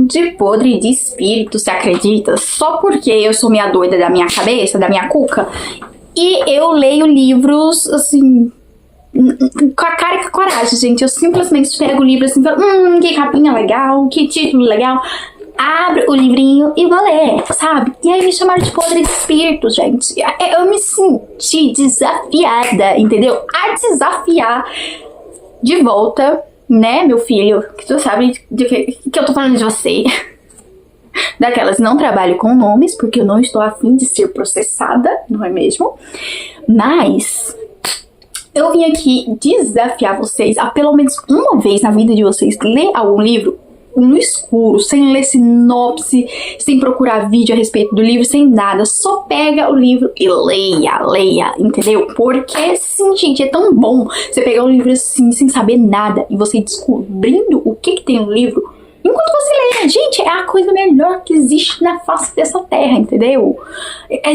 De podre de espírito, você acredita? Só porque eu sou meia doida da minha cabeça, da minha cuca, e eu leio livros, assim, com a cara e com a coragem, gente. Eu simplesmente pego o livro assim e falo, que capinha legal, que título legal. Abro o livrinho e vou ler, sabe? E aí me chamaram de podre de espírito, gente. Eu me senti desafiada, entendeu? A desafiar de volta, né, meu filho? Que tu sabe de que eu tô falando de você. Daquelas, não trabalho com nomes, porque eu não estou a fim de ser processada, não é mesmo? Mas eu vim aqui desafiar vocês a pelo menos uma vez na vida de vocês ler algum livro no escuro, sem ler sinopse, sem procurar vídeo a respeito do livro, sem nada. Só pega o livro e leia, entendeu? Porque, sim, gente, é tão bom você pegar um livro assim, sem saber nada, e você descobrindo o que tem no livro enquanto você lê. Gente, é a coisa melhor que existe na face dessa terra, entendeu?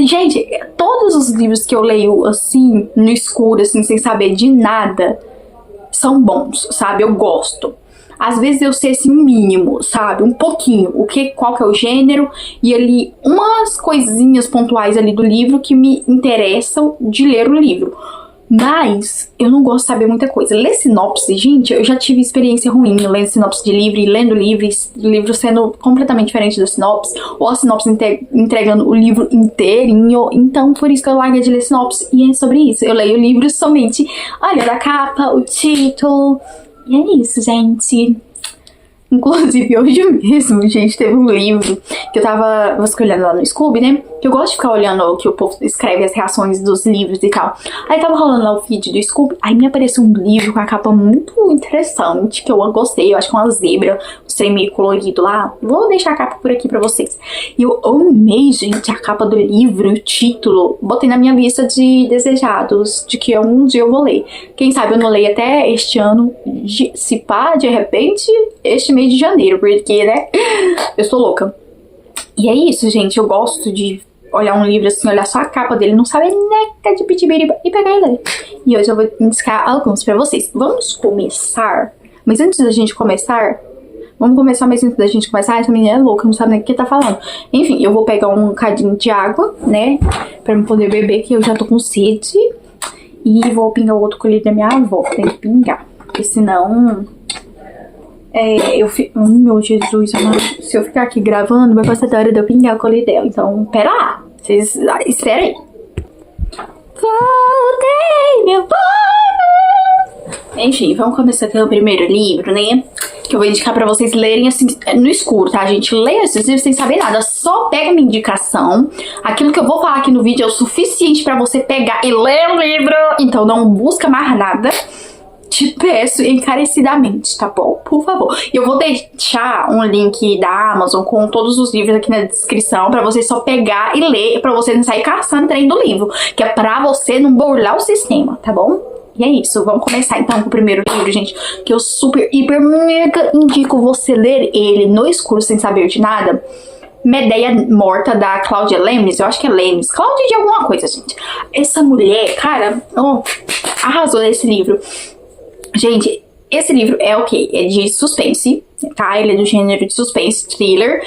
Gente, todos os livros que eu leio assim, no escuro, assim, sem saber de nada, são bons, sabe? Eu gosto. Às vezes eu sei assim um mínimo, sabe? Um pouquinho, qual que é o gênero, e ali umas coisinhas pontuais ali do livro que me interessam de ler o livro. Mas eu não gosto de saber muita coisa. Ler sinopse, gente, eu já tive experiência ruim lendo sinopse de livro e lendo livro sendo completamente diferente da sinopse, ou a sinopse entregando o livro inteirinho. Então, por isso que eu larguei de ler sinopse, e é sobre isso. Eu leio o livro somente olhando a capa, o título, e é isso, gente. Inclusive, hoje mesmo, gente, teve um livro que eu tava vasculhando lá no Scooby, né? Que eu gosto de ficar olhando o que o povo escreve, as reações dos livros e tal. Aí tava rolando lá o feed do Scooby, aí me apareceu um livro com a capa muito interessante, que eu gostei, eu acho que é uma zebra, um trem meio colorido lá. Vou deixar a capa por aqui pra vocês. E eu amei, gente, a capa do livro, o título. Botei na minha lista de desejados, de que um dia eu vou ler. Quem sabe eu não leio até este ano, se pá, de repente, este mês de janeiro, porque, né, eu sou louca. E é isso, gente, eu gosto de olhar um livro assim, olhar só a capa dele, não saber nada de pitibiriba e pegar e ler. E hoje eu vou indicar alguns pra vocês. Vamos começar, mas antes da gente começar, essa menina é louca, não sabe nem o que tá falando. Enfim, eu vou pegar um cadinho de água, né, pra eu poder beber, que eu já tô com sede. E vou pingar o outro colírio da minha avó, tem que pingar, porque senão... meu Jesus, amado. Se eu ficar aqui gravando, vai passar da hora de eu pingar o colírio dela. Então, pera lá. Vocês esperem aí. Voltei, meu povo. Enfim, vamos começar aqui o primeiro livro, né? Que eu vou indicar pra vocês lerem assim, no escuro, tá, gente? Leia esses livros sem saber nada. Só pega minha indicação. Aquilo que eu vou falar aqui no vídeo é o suficiente pra você pegar e ler o livro. Então, não busca mais nada. Te peço encarecidamente, tá bom? Por favor. E eu vou deixar um link da Amazon com todos os livros aqui na descrição pra você só pegar e ler, pra você não sair caçando trem do livro, que é pra você não burlar o sistema, tá bom? E é isso, vamos começar então com o primeiro livro, gente, que eu super, hiper, mega indico você ler ele no escuro sem saber de nada. Medeia Morta, da Cláudia Lemes, eu acho que é Lemes, Cláudia de alguma coisa, gente. Essa mulher, cara, arrasou nesse livro. Gente, esse livro é o quê? É de suspense, tá? Ele é do gênero de suspense, thriller.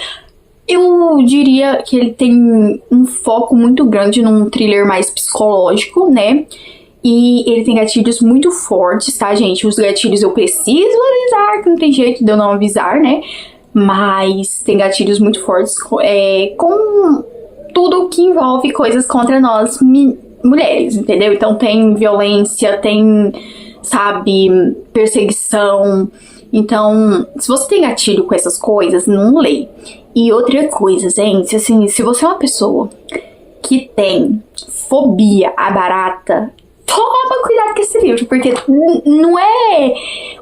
Eu diria que ele tem um foco muito grande num thriller mais psicológico, né? E ele tem gatilhos muito fortes, tá, gente? Os gatilhos eu preciso avisar, que não tem jeito de eu não avisar, né? Mas tem gatilhos muito fortes com tudo que envolve coisas contra nós mulheres, entendeu? Então tem violência, tem... sabe, perseguição. Então, se você tem gatilho com essas coisas, não lê. E outra coisa, gente, assim, se você é uma pessoa que tem fobia a barata, toma cuidado com esse livro, porque não é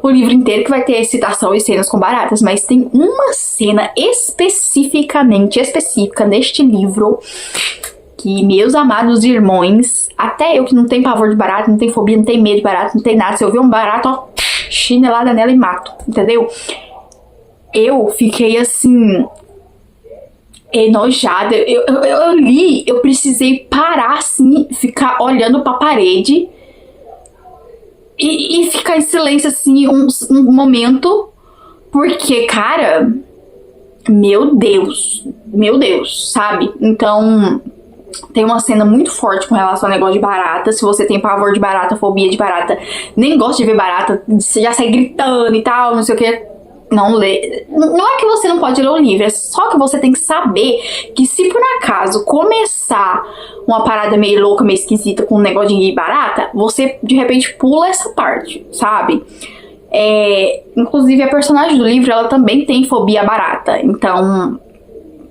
o livro inteiro que vai ter citação e cenas com baratas, mas tem uma cena específica neste livro que, meus amados irmãos, até eu que não tenho pavor de barata, não tenho fobia, não tenho medo de barata, não tenho nada, se eu ver um barato, ó, chinelada nela e mato, entendeu? Eu fiquei assim, enojada. Eu li, eu precisei parar assim, ficar olhando pra parede e ficar em silêncio assim um momento, porque, cara, meu Deus, sabe? Então, tem uma cena muito forte com relação ao negócio de barata. Se você tem pavor de barata, fobia de barata, nem gosta de ver barata, você já sai gritando e tal, não sei o que, não lê. Não é que você não pode ler o livro, é só que você tem que saber que se por acaso começar uma parada meio louca, meio esquisita com um negócio de barata, você de repente pula essa parte, sabe? Inclusive a personagem do livro, ela também tem fobia barata, então,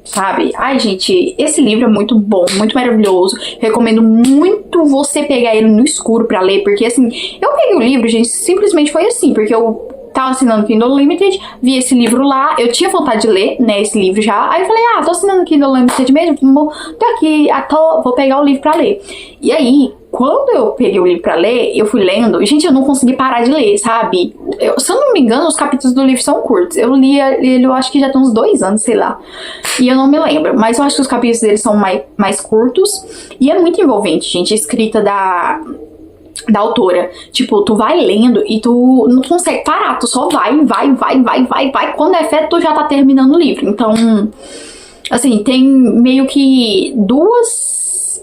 sabe? Ai, gente, esse livro é muito bom, muito maravilhoso. Recomendo muito você pegar ele no escuro pra ler, porque assim, eu peguei o livro, gente, simplesmente foi assim, porque eu tava assinando Kindle Unlimited, vi esse livro lá, eu tinha vontade de ler, né, esse livro já, aí eu falei, tô assinando Kindle Unlimited mesmo, tô aqui, vou pegar o livro pra ler. E aí, quando eu peguei o livro pra ler, eu fui lendo, gente, eu não consegui parar de ler, sabe? Se eu não me engano, os capítulos do livro são curtos, eu li ele, eu acho que já tem uns 2 anos, sei lá, e eu não me lembro, mas eu acho que os capítulos deles são mais curtos, e é muito envolvente, gente, a escrita da autora. Tipo, tu vai lendo e tu não consegue parar, tu só vai. Quando é fé, tu já tá terminando o livro. Então, assim, tem meio que duas...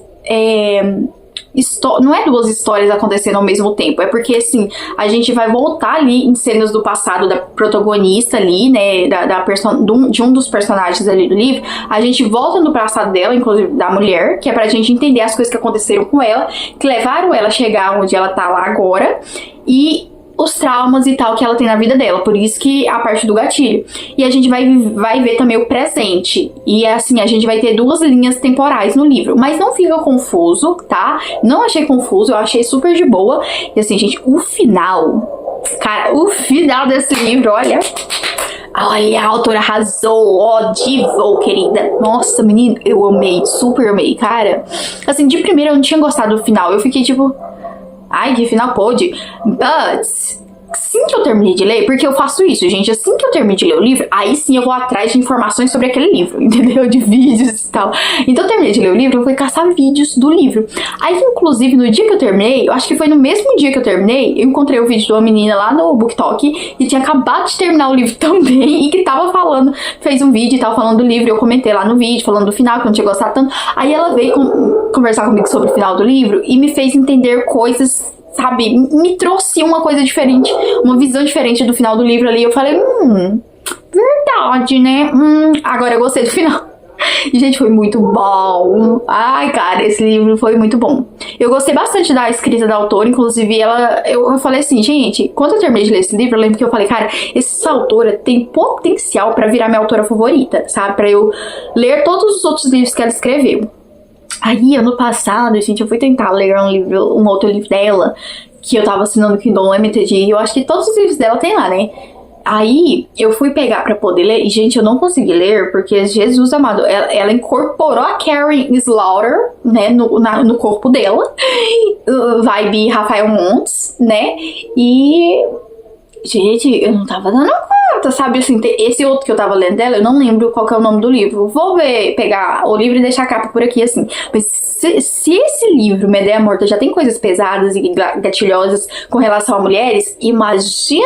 não é duas histórias acontecendo ao mesmo tempo, é porque assim, a gente vai voltar ali em cenas do passado da protagonista ali, né, de um dos personagens ali do livro, a gente volta no passado dela, inclusive da mulher, que é pra gente entender as coisas que aconteceram com ela, que levaram ela a chegar onde ela tá lá agora, e os traumas e tal que ela tem na vida dela, por isso que a parte do gatilho. E a gente vai ver também o presente, e assim, a gente vai ter 2 linhas temporais no livro, mas não fica confuso, tá? Não achei confuso, eu achei super de boa. E assim, gente, o final, cara, o final desse livro, olha, a autora arrasou, ó, diva, querida. Nossa, menino, eu amei, super amei, cara. Assim, de primeira eu não tinha gostado do final, eu fiquei tipo... Ai, que final pode. But, assim que eu terminei de ler, porque eu faço isso, gente, assim que eu terminei de ler o livro, aí sim eu vou atrás de informações sobre aquele livro, entendeu? De vídeos e tal. Então eu terminei de ler o livro, eu fui caçar vídeos do livro. Aí, inclusive, no dia que eu terminei, eu acho que foi no mesmo dia que eu terminei, eu encontrei o vídeo de uma menina lá no BookTok, que tinha acabado de terminar o livro também, e que tava falando, fez um vídeo e tava falando do livro, eu comentei lá no vídeo, falando do final, que eu não tinha gostado tanto. Aí ela veio conversar comigo sobre o final do livro, e me fez entender coisas, sabe, me trouxe uma coisa diferente, uma visão diferente do final do livro ali. Eu falei, verdade, né? Agora eu gostei do final. E, gente, foi muito bom. Ai, cara, esse livro foi muito bom. Eu gostei bastante da escrita da autora, inclusive eu falei assim, gente, quando eu terminei de ler esse livro, eu lembro que eu falei, cara, essa autora tem potencial pra virar minha autora favorita, sabe? Pra eu ler todos os outros livros que ela escreveu. Aí, ano passado, gente, eu fui tentar ler um outro livro dela, que eu tava assinando Kindle Unlimited, e eu acho que todos os livros dela tem lá, né? Aí, eu fui pegar pra poder ler, e, gente, eu não consegui ler, porque, Jesus amado, ela incorporou a Karen Slaughter, né, no corpo dela, vibe Rafael Montes, né, e... Gente, eu não tava dando conta, sabe, assim, esse outro que eu tava lendo dela, eu não lembro qual que é o nome do livro. Vou pegar o livro e deixar a capa por aqui, assim. Mas se esse livro, Medea Morta, já tem coisas pesadas e gatilhosas com relação a mulheres, imagina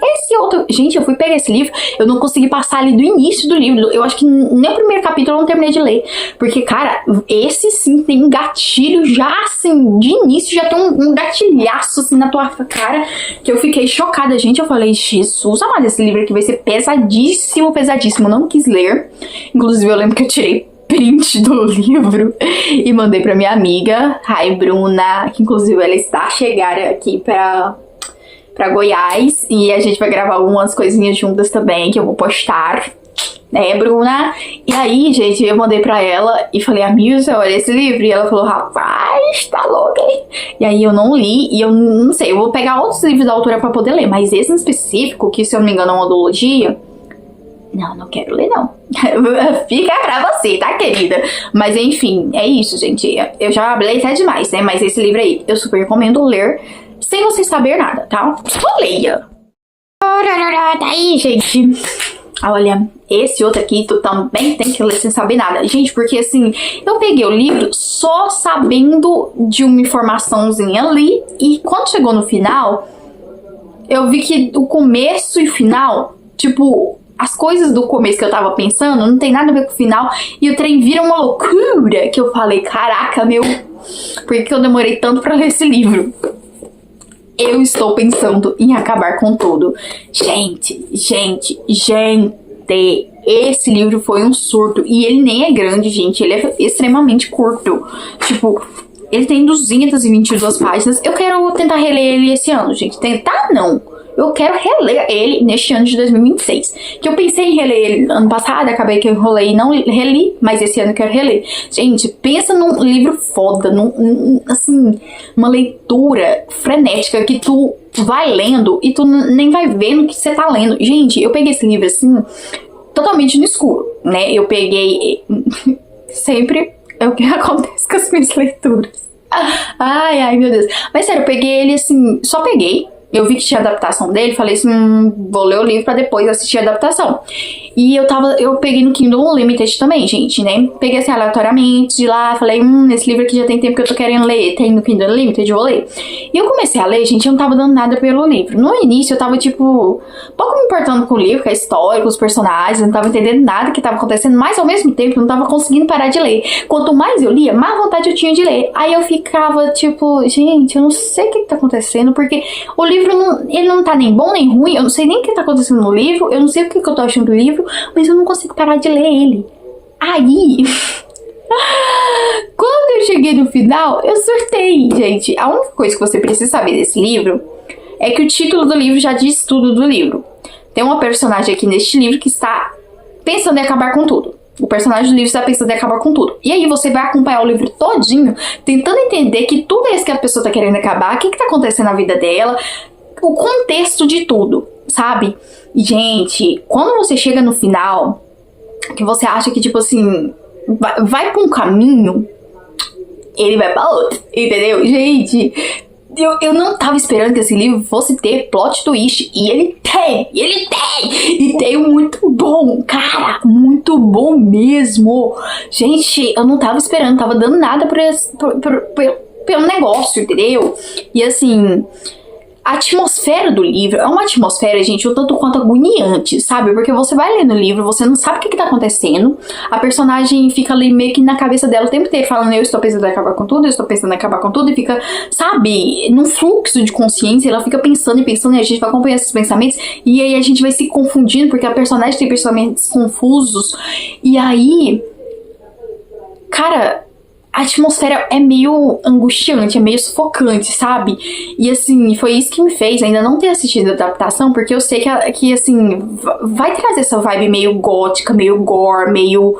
esse outro. Gente, eu fui pegar esse livro, eu não consegui passar ali do início do livro. Eu acho que nem o primeiro capítulo eu não terminei de ler. Porque, cara, esse sim tem um gatilho já, assim, de início já tem um gatilhaço, assim, na tua cara, que eu fiquei chocada, gente. Eu falei, Jesus amado, esse livro aqui vai ser pesadíssimo, pesadíssimo. Eu não quis ler. Inclusive, eu lembro que eu tirei print do livro e mandei pra minha amiga, Rai Bruna, que inclusive ela está a chegar aqui pra Goiás, e a gente vai gravar algumas coisinhas juntas também, que eu vou postar, né, Bruna? E aí, gente, eu mandei pra ela e falei, amiga, você olha esse livro? E ela falou, rapaz, tá louca, hein? E aí eu não li, e eu não sei, eu vou pegar outros livros da autora pra poder ler, mas esse em específico, que se eu não me engano é uma duologia, não quero ler, não. Fica pra você, tá, querida? Mas enfim, é isso, gente. Eu já falei até demais, né? Mas esse livro aí, eu super recomendo ler sem você saber nada, tá? Só leia. Tá aí, gente. Olha, esse outro aqui, tu também tem que ler sem saber nada. Gente, porque assim, eu peguei o livro só sabendo de uma informaçãozinha ali. E quando chegou no final, eu vi que o começo e final, tipo... as coisas do começo que eu tava pensando não tem nada a ver com o final. E o trem vira uma loucura que eu falei, caraca, meu... Por que eu demorei tanto pra ler esse livro? Eu estou pensando em acabar com tudo. Gente, esse livro foi um surto. E ele nem é grande, gente. Ele é extremamente curto. Tipo, ele tem 222 páginas. Eu quero tentar reler ele esse ano, gente. Tentar não. Eu quero reler ele neste ano de 2026. Que eu pensei em reler ele ano passado, acabei que eu enrolei e não reli, mas esse ano eu quero reler. Gente, pensa num livro foda, assim, uma leitura frenética que tu vai lendo e tu nem vai vendo o que você tá lendo. Gente, eu peguei esse livro assim, totalmente no escuro, né? Eu peguei... Sempre é o que acontece com as minhas leituras. Ai, meu Deus. Mas sério, eu peguei ele assim, só peguei. Eu vi que tinha adaptação dele, falei assim, vou ler o livro pra depois assistir a adaptação. E eu peguei no Kindle Unlimited também, gente, né? Peguei assim aleatoriamente de lá, falei, esse livro aqui já tem tempo que eu tô querendo ler, tem no Kindle Unlimited, eu vou ler. E eu comecei a ler, gente, eu não tava dando nada pelo livro. No início eu tava, tipo, pouco me importando com o livro, com a história, com os personagens, não tava entendendo nada que tava acontecendo, mas ao mesmo tempo eu não tava conseguindo parar de ler. Quanto mais eu lia, mais vontade eu tinha de ler. Aí eu ficava, tipo, gente, eu não sei o que tá acontecendo, porque o livro ele não tá nem bom nem ruim, eu não sei nem o que tá acontecendo no livro, eu não sei o que eu tô achando do livro, mas eu não consigo parar de ler ele. Aí, quando eu cheguei no final, eu surtei, gente. A única coisa que você precisa saber desse livro é que o título do livro já diz tudo do livro. Tem uma personagem aqui neste livro que está pensando em acabar com tudo. O personagem do livro está pensando em acabar com tudo. E aí você vai acompanhar o livro todinho, tentando entender que tudo é isso que a pessoa tá querendo acabar, o que tá acontecendo na vida dela, o contexto de tudo, sabe? Gente, quando você chega no final, que você acha que, tipo assim, vai pra um caminho, ele vai pra outro, entendeu? Gente, eu não tava esperando que esse livro fosse ter plot twist, e ele tem, e tem muito bom, cara, muito bom mesmo. Gente, eu não tava esperando, não tava dando nada pelo negócio, entendeu? E assim... A atmosfera do livro é uma atmosfera, gente, um tanto quanto agoniante, sabe? Porque você vai lendo o livro, você não sabe o que tá acontecendo. A personagem fica ali meio que na cabeça dela o tempo inteiro, falando, eu estou pensando em acabar com tudo, eu estou pensando em acabar com tudo. E fica, sabe, num fluxo de consciência, ela fica pensando e a gente vai acompanhando esses pensamentos. E aí a gente vai se confundindo, porque a personagem tem pensamentos confusos. E aí, cara... A atmosfera é meio angustiante, é meio sufocante, sabe? E assim, foi isso que me fez ainda não ter assistido a adaptação, porque eu sei que assim, vai trazer essa vibe meio gótica, meio gore, meio,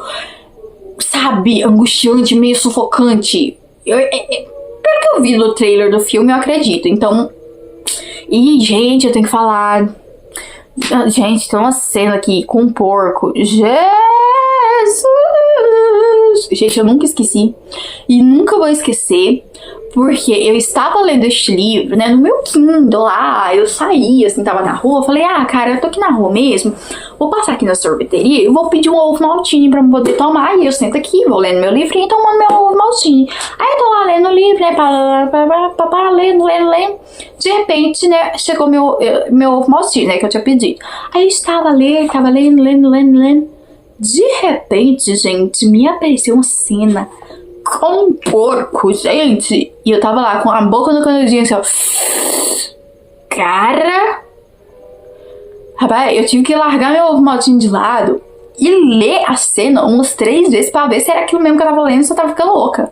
sabe, angustiante, meio sufocante. Pelo que eu vi do trailer do filme, eu acredito. Então, e gente, eu tenho que falar... Gente, tem uma cena aqui com um porco. Jesus! Gente, eu nunca esqueci. E nunca vou esquecer. Porque eu estava lendo este livro, né, no meu Kindle lá, eu saí, assim, tava na rua, falei, cara, eu tô aqui na rua mesmo, vou passar aqui na sorveteria, eu vou pedir um ovo maltine pra me poder tomar, e eu sento aqui, vou lendo meu livrinho e tomando meu ovo maltine. Aí eu tô lá lendo o livro, né, lendo, de repente, né, chegou meu ovo maltine, né, que eu tinha pedido. Aí eu estava lendo, de repente, gente, me apareceu uma cena com um porco, gente. E eu tava lá com a boca no canudinho assim, ó. Cara, rapaz, eu tive que largar meu ovo maltinho de lado e ler a cena umas 3 vezes pra ver se era aquilo mesmo que eu tava lendo, se eu tava ficando louca.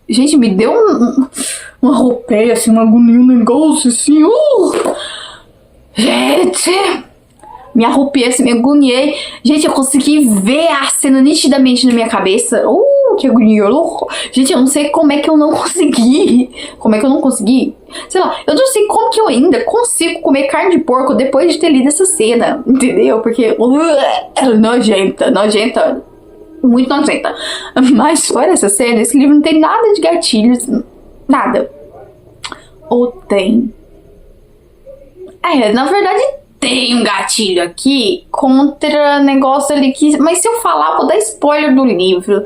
Gente, me deu uma roupeia, assim, uma agonia, um negócio assim. Gente, me arrupiei, assim, me agoniei. Gente, eu consegui ver a cena nitidamente na minha cabeça. Que agonia. Gente, eu não sei como é que eu não consegui. Como é que eu não consegui? Sei lá, eu não sei como que eu ainda consigo comer carne de porco depois de ter lido essa cena. Entendeu? Porque nojenta. Muito nojenta. Mas fora essa cena, esse livro não tem nada de gatilhos. Nada. Ou tem? Na verdade tem um gatilho aqui contra negócio ali que... Mas se eu falar, eu vou dar spoiler do livro.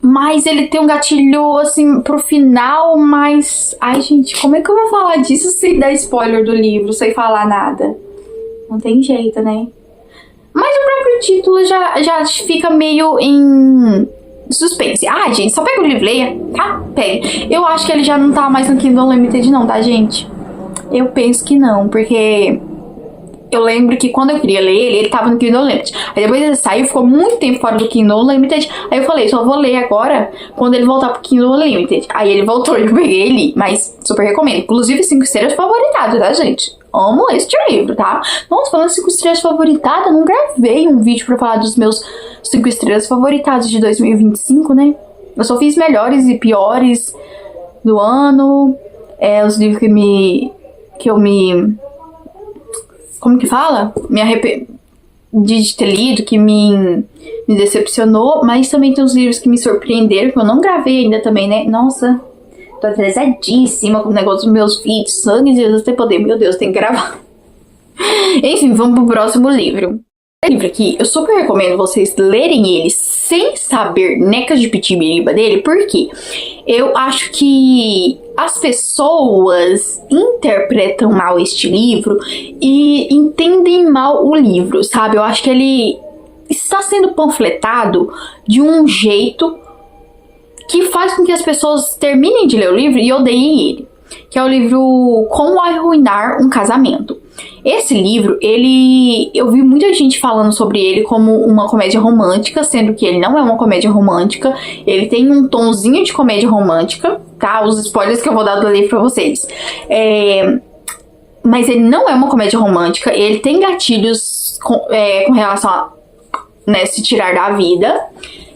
Mas ele tem um gatilho, assim, pro final, mas... Ai, gente, como é que eu vou falar disso sem dar spoiler do livro, sem falar nada? Não tem jeito, né? Mas o próprio título já fica meio em suspense. Ah, gente, só pega o livro e leia, tá? Pega. Eu acho que ele já não tá mais no Kindle Unlimited não, tá, gente? Eu penso que não, porque eu lembro que quando eu queria ler ele tava no Kindle Unlimited. Aí depois ele saiu, ficou muito tempo fora do Kindle Unlimited. Aí eu falei, só vou ler agora quando ele voltar pro Kindle Unlimited. Aí ele voltou e eu peguei ele, mas super recomendo. Inclusive 5 estrelas favoritadas, tá, gente? Amo este livro, tá? Nossa, falando 5 estrelas favoritadas, não gravei um vídeo pra falar dos meus 5 estrelas favoritadas de 2025, né? Eu só fiz melhores e piores do ano. Os livros que eu me... Como que fala? Me arrependi de ter lido, que me decepcionou. Mas também tem os livros que me surpreenderam, que eu não gravei ainda também, né? Nossa, tô atrasadíssima com o negócio dos meus vídeos. Sangue de Jesus tem poder. Meu Deus, tem que gravar. Enfim, vamos pro próximo livro. Esse livro aqui, eu super recomendo vocês lerem ele sem saber necas de pitibiriba dele, porque eu acho que as pessoas interpretam mal este livro e entendem mal o livro, sabe? Eu acho que ele está sendo panfletado de um jeito que faz com que as pessoas terminem de ler o livro e odeiem ele, que é o livro Como Arruinar um Casamento. Esse livro, eu vi muita gente falando sobre ele como uma comédia romântica, sendo que ele não é uma comédia romântica. Ele tem um tonzinho de comédia romântica, tá? Os spoilers que eu vou dar do livro pra vocês. Mas ele não é uma comédia romântica. Ele tem gatilhos com relação a, né, se tirar da vida.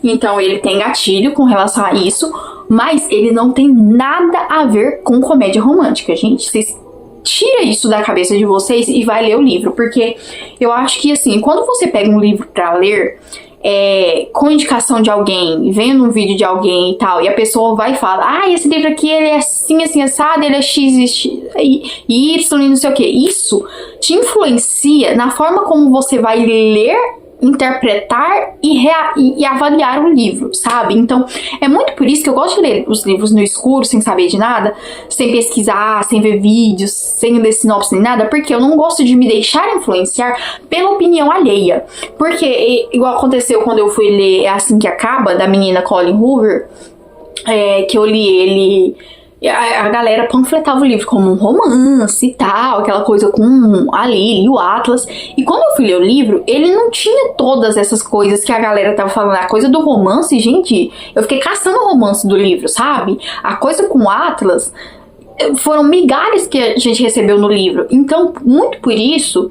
Então ele tem gatilho com relação a isso. Mas ele não tem nada a ver com comédia romântica, gente. Vocês tira isso da cabeça de vocês e vai ler o livro, porque eu acho que, assim, quando você pega um livro pra ler, com indicação de alguém, vendo um vídeo de alguém e tal, e a pessoa vai e fala, esse livro aqui, ele é assim, assim, assado, ele é X e Y, e não sei o que, isso te influencia na forma como você vai ler, interpretar e avaliar o livro, sabe? Então, é muito por isso que eu gosto de ler os livros no escuro, sem saber de nada, sem pesquisar, sem ver vídeos, sem ler sinopse nem nada, porque eu não gosto de me deixar influenciar pela opinião alheia. Porque, igual aconteceu quando eu fui ler É Assim Que Acaba, da menina Colleen Hoover, que eu li ele... A galera panfletava o livro como um romance e tal, aquela coisa com a Lily e o Atlas. E quando eu fui ler o livro, ele não tinha todas essas coisas que a galera tava falando. A coisa do romance, gente, eu fiquei caçando o romance do livro, sabe? A coisa com o Atlas foram migalhas que a gente recebeu no livro. Então, muito por isso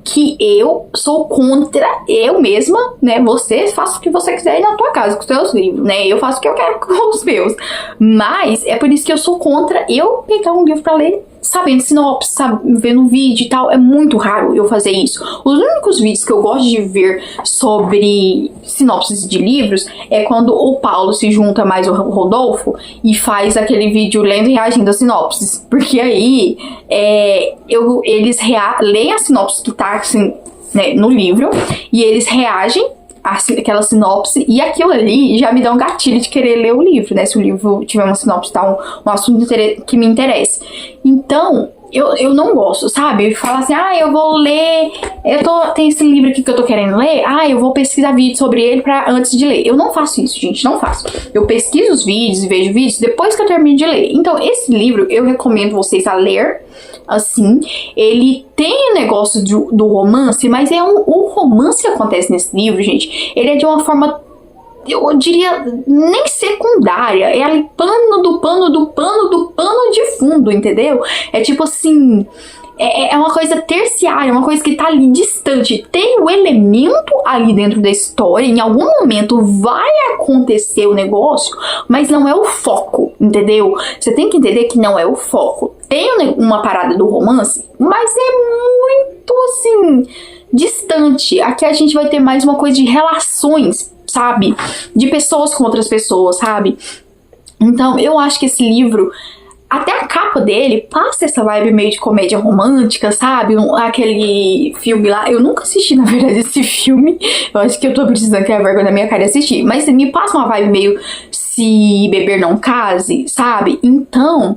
que eu sou contra eu mesma, né? Você faça o que você quiser aí na tua casa com os seus livros, né? Eu faço o que eu quero com os meus. Mas é por isso que eu sou contra eu pegar um livro pra ler sabendo sinopse, vendo vídeo e tal. É muito raro eu fazer isso. Os únicos vídeos que eu gosto de ver sobre sinopses de livros é quando o Paulo se junta mais o Rodolfo e faz aquele vídeo lendo e reagindo às sinopses. Porque aí eles leem a sinopse que tá assim, né, no livro e eles reagem aquela sinopse, e aquilo ali já me dá um gatilho de querer ler o livro, né? Se o livro tiver uma sinopse, tá um assunto que me interessa. Então, eu não gosto, sabe? Falar assim, eu vou ler, tem esse livro aqui que eu tô querendo ler, eu vou pesquisar vídeo sobre ele antes de ler. Eu não faço isso, gente, não faço. Eu pesquiso os vídeos e vejo vídeos depois que eu termino de ler. Então, esse livro, eu recomendo vocês a ler, assim. Ele tem o negócio do romance, mas o romance que acontece nesse livro, gente, ele é de uma forma, eu diria, nem secundária. É ali pano do pano do pano do pano de fundo, entendeu? É tipo assim, é uma coisa terciária, uma coisa que tá ali distante. Tem o elemento ali dentro da história, em algum momento vai acontecer o negócio, mas não é o foco, entendeu? Você tem que entender que não é o foco. Tem uma parada do romance, mas é muito, assim, distante. Aqui a gente vai ter mais uma coisa de relações, sabe? De pessoas com outras pessoas, sabe? Então, eu acho que esse livro, até a capa dele, passa essa vibe meio de comédia romântica, sabe? Aquele filme lá, eu nunca assisti, na verdade, esse filme. Eu acho que eu tô precisando criar vergonha na minha cara e assistir. Mas me passa uma vibe meio Se Beber Não Case, sabe? Então,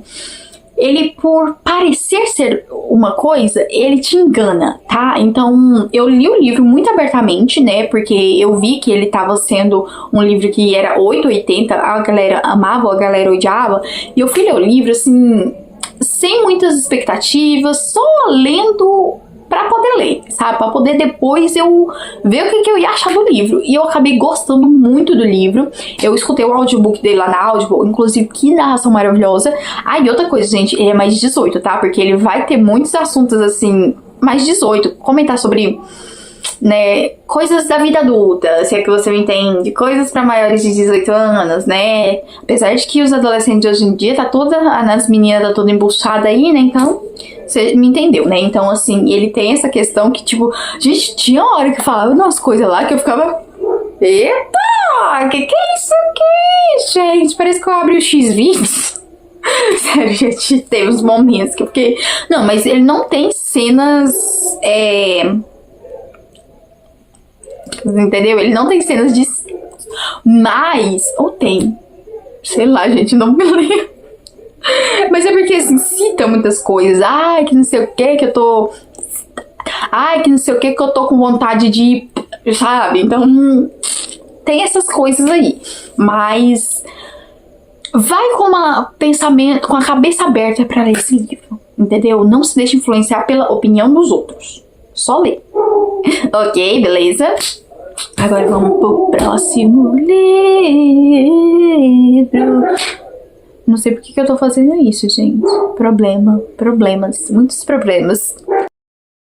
ele, por parecer ser uma coisa, ele te engana, tá? Então, eu li o livro muito abertamente, né? Porque eu vi que ele tava sendo um livro que era 880, a galera amava, a galera odiava. E eu fui ler o livro, assim, sem muitas expectativas, só lendo pra poder ler, sabe? Pra poder depois eu ver o que eu ia achar do livro. E eu acabei gostando muito do livro. Eu escutei o audiobook dele lá na Audible, inclusive, que narração maravilhosa. Ah, e outra coisa, gente, ele é mais de 18, tá? Porque ele vai ter muitos assuntos, assim, mais 18. Comentar sobre, né, coisas da vida adulta, se é que você me entende, coisas pra maiores de 18 anos, né? Apesar de que os adolescentes de hoje em dia tá toda, as meninas tá toda embuchada aí, né? Então, você me entendeu, né? Então, assim, ele tem essa questão que, tipo, gente, tinha hora que falava umas coisas lá que eu ficava, eita, que é isso aqui, gente? Parece que eu abri o X-Videos. Sério, gente, teve uns momentos que eu fiquei... Não, mas ele não tem cenas, entendeu? Ele não tem cenas de... Mas... Ou tem? Sei lá, gente, não me lembro. Mas é porque, assim, cita muitas coisas. Ai, que não sei o que eu tô... Ai, que não sei o que eu tô com vontade de... Sabe? Então, tem essas coisas aí. Mas... vai com pensamento, com a cabeça aberta pra ler esse livro. Entendeu? Não se deixe influenciar pela opinião dos outros. Só lê. Ok, beleza? Agora vamos pro próximo livro. Não sei por que eu tô fazendo isso, gente. Problemas, muitos problemas.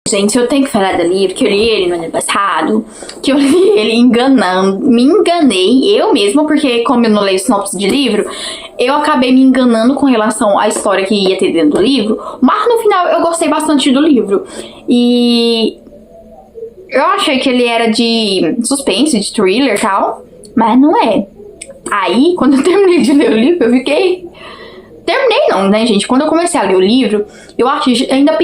Gente, eu tenho que falar do livro, que eu li ele no ano passado, que eu li ele enganando, me enganei eu mesma, porque como eu não leio sinopse de livro, eu acabei me enganando com relação à história que ia ter dentro do livro, mas no final eu gostei bastante do livro. E eu achei que ele era de suspense, de thriller e tal, mas não é. Aí, quando eu terminei de ler o livro, eu fiquei... Terminei não, né, gente? Quando eu comecei a ler o livro, eu ainda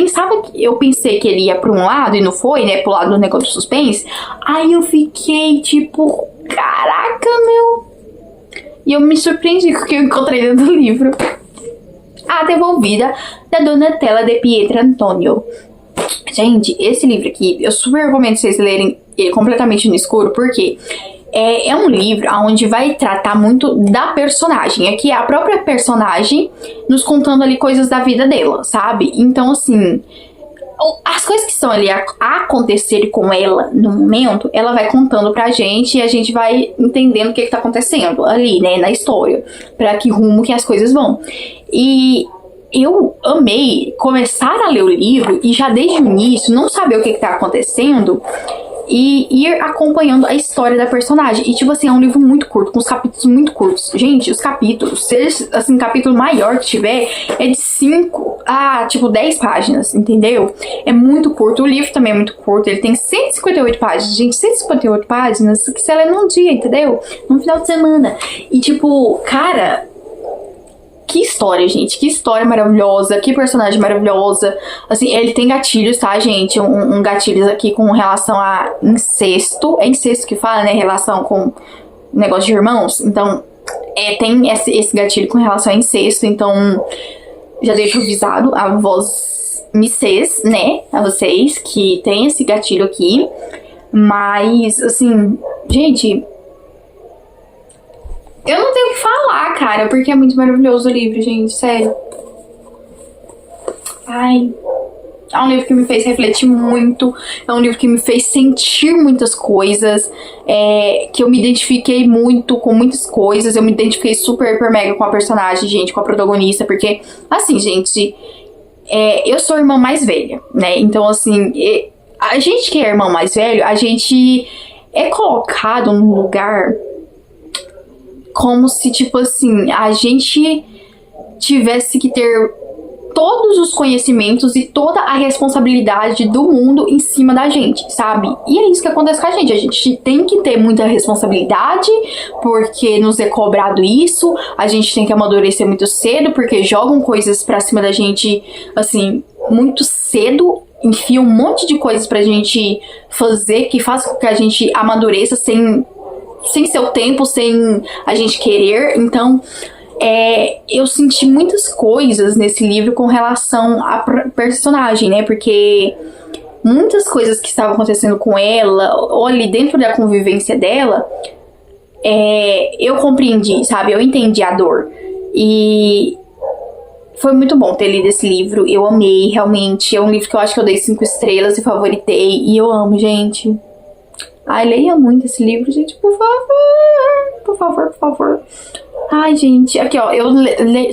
pensei que ele ia pra um lado e não foi, né? Pro lado do negócio do suspense. Aí eu fiquei tipo, caraca, meu. E eu me surpreendi com o que eu encontrei dentro do livro. A Devolvida, da Donatella de Pietrantonio. Gente, esse livro aqui, eu super recomendo vocês lerem ele completamente no escuro, porque... é um livro onde vai tratar muito da personagem. Aqui é a própria personagem nos contando ali coisas da vida dela, sabe? Então, assim, as coisas que estão ali a acontecer com ela no momento, ela vai contando pra gente e a gente vai entendendo o que tá acontecendo ali, né, na história. Pra que rumo que as coisas vão. E... eu amei começar a ler o livro e já desde o início não saber o que tá acontecendo e ir acompanhando a história da personagem. E tipo assim, é um livro muito curto, com os capítulos muito curtos. Gente, os capítulos, se assim, capítulo maior que tiver, é de 5 a tipo 10 páginas, entendeu? É muito curto, o livro também é muito curto, ele tem 158 páginas. Gente, 158 páginas que você lê num dia, entendeu? Num final de semana. E tipo, cara... que história, gente. Que história maravilhosa. Que personagem maravilhosa. Assim, ele tem gatilhos, tá, gente? Um gatilhos aqui com relação a incesto. É incesto que fala, né? Relação com negócio de irmãos. Então, tem esse gatilho com relação a incesto. Então, já deixo avisado a vocês, né? A vocês que tem esse gatilho aqui. Mas, assim, gente... eu não tenho o que falar, cara, porque é muito maravilhoso o livro, gente, sério. Ai, é um livro que me fez refletir muito, é um livro que me fez sentir muitas coisas, que eu me identifiquei muito com muitas coisas, eu me identifiquei super, hiper, mega com a personagem, gente, com a protagonista, porque, assim, gente, eu sou a irmã mais velha, né, então, assim, a gente que é irmão mais velho, a gente é colocado num lugar... como se, tipo assim, a gente tivesse que ter todos os conhecimentos e toda a responsabilidade do mundo em cima da gente, sabe? E é isso que acontece com a gente tem que ter muita responsabilidade, porque nos é cobrado isso, a gente tem que amadurecer muito cedo, porque jogam coisas pra cima da gente, assim, muito cedo, enfiam um monte de coisas pra gente fazer, que faz com que a gente amadureça sem seu tempo, sem a gente querer. Então, eu senti muitas coisas nesse livro com relação à personagem, né? Porque muitas coisas que estavam acontecendo com ela, ou ali dentro da convivência dela, eu compreendi, sabe? Eu entendi a dor. E foi muito bom ter lido esse livro. Eu amei, realmente. É um livro que eu acho que eu dei 5 estrelas e favoritei. E eu amo, gente. Ai, leia muito esse livro, gente. Por favor. Por favor, por favor. Ai, gente. Aqui, ó.